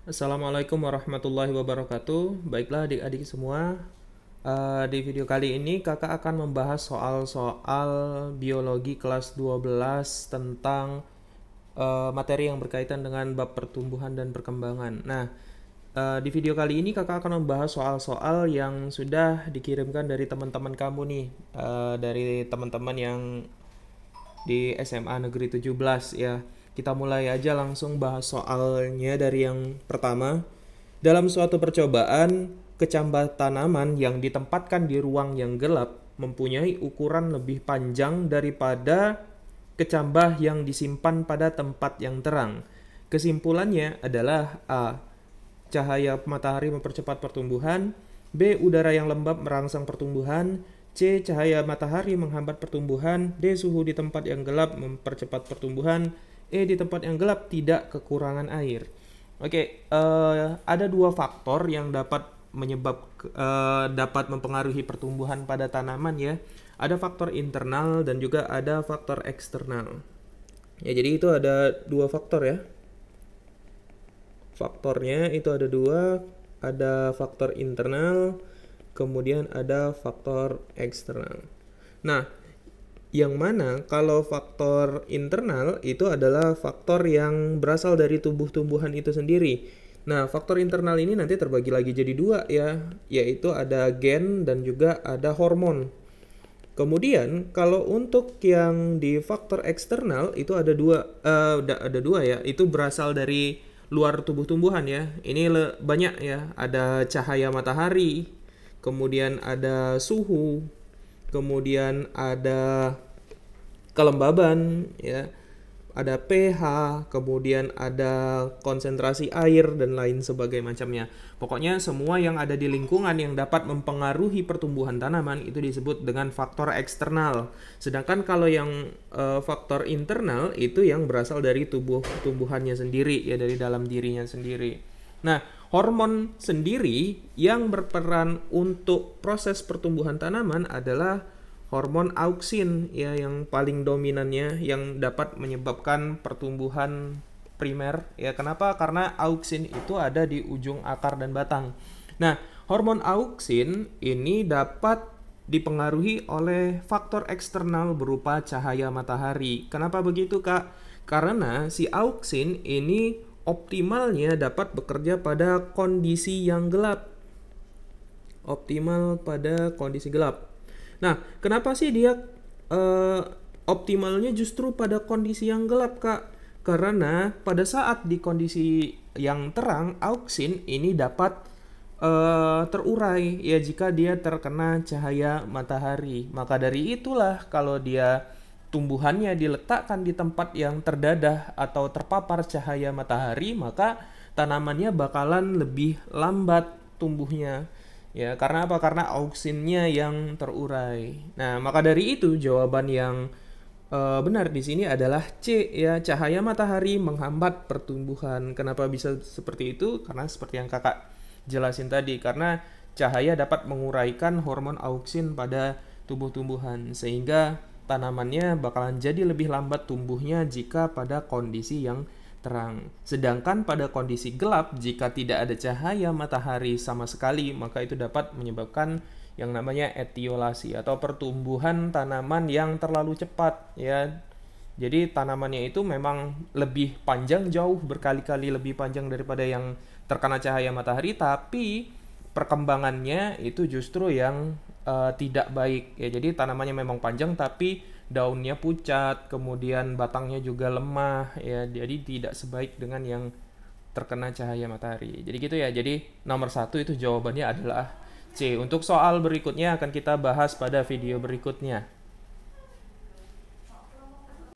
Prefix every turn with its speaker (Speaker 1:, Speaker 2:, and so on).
Speaker 1: Assalamualaikum warahmatullahi wabarakatuh. Baiklah adik-adik semua, di video kali ini kakak akan membahas soal-soal biologi kelas 12 tentang materi yang berkaitan dengan bab pertumbuhan dan perkembangan. Nah, di video kali ini kakak akan membahas soal-soal yang sudah dikirimkan dari teman-teman kamu nih, dari teman-teman yang di SMA Negeri 17 ya. Kita mulai aja langsung bahas soalnya dari yang pertama. Dalam suatu percobaan, kecambah tanaman yang ditempatkan di ruang yang gelap mempunyai ukuran lebih panjang daripada kecambah yang disimpan pada tempat yang terang. Kesimpulannya adalah A. Cahaya matahari mempercepat pertumbuhan. B. Udara yang lembab merangsang pertumbuhan. C. Cahaya matahari menghambat pertumbuhan. D. Suhu di tempat yang gelap mempercepat pertumbuhan. E. Di tempat yang gelap tidak kekurangan air. Oke, ada dua faktor yang dapat mempengaruhi pertumbuhan pada tanaman ya. Ada faktor internal dan juga ada faktor eksternal. Ya, jadi itu ada dua faktor ya. Faktornya itu ada dua, ada faktor internal, kemudian ada faktor eksternal. Nah, yang mana kalau faktor internal itu adalah faktor yang berasal dari tumbuh-tumbuhan itu sendiri. Nah, faktor internal ini nanti terbagi lagi jadi dua ya, yaitu ada gen dan juga ada hormon. Kemudian kalau untuk yang di faktor eksternal itu ada dua ya, itu berasal dari luar tumbuh-tumbuhan ya. Ini banyak ya, ada cahaya matahari, kemudian ada suhu, kemudian ada kelembaban ya, ada pH, kemudian ada konsentrasi air dan lain sebagainya macamnya. Pokoknya semua yang ada di lingkungan yang dapat mempengaruhi pertumbuhan tanaman itu disebut dengan faktor eksternal. Sedangkan kalau yang faktor internal itu yang berasal dari tumbuhannya sendiri ya, dari dalam dirinya sendiri. Nah, hormon sendiri yang berperan untuk proses pertumbuhan tanaman adalah hormon auksin ya, yang paling dominannya yang dapat menyebabkan pertumbuhan primer ya. Kenapa? Karena auksin itu ada di ujung akar dan batang. Nah, hormon auksin ini dapat dipengaruhi oleh faktor eksternal berupa cahaya matahari. Kenapa begitu, Kak? Karena si auksin ini optimalnya dapat bekerja pada kondisi yang gelap. Optimal pada kondisi gelap. Nah, kenapa sih dia optimalnya justru pada kondisi yang gelap, Kak? Karena pada saat di kondisi yang terang, auksin ini dapat terurai ya jika dia terkena cahaya matahari. Maka dari itulah kalau dia tumbuhannya diletakkan di tempat yang terdadah atau terpapar cahaya matahari, maka tanamannya bakalan lebih lambat tumbuhnya. Ya, karena apa? Karena auksinnya yang terurai. Nah, maka dari itu jawaban yang benar di sini adalah C ya, cahaya matahari menghambat pertumbuhan. Kenapa bisa seperti itu? Karena seperti yang Kakak jelasin tadi, karena cahaya dapat menguraikan hormon auksin pada tumbuh-tumbuhan sehingga tanamannya bakalan jadi lebih lambat tumbuhnya jika pada kondisi yang terang. Sedangkan pada kondisi gelap, jika tidak ada cahaya matahari sama sekali, maka itu dapat menyebabkan yang namanya etiolasi atau pertumbuhan tanaman yang terlalu cepat ya. Jadi tanamannya itu memang lebih panjang, jauh berkali-kali lebih panjang daripada yang terkena cahaya matahari, tapi perkembangannya itu justru yang tidak baik ya. Jadi tanamannya memang panjang tapi daunnya pucat, kemudian batangnya juga lemah ya. Jadi tidak sebaik dengan yang terkena cahaya matahari. Jadi gitu ya. Jadi nomor satu itu jawabannya adalah C. Untuk soal berikutnya akan kita bahas pada video berikutnya.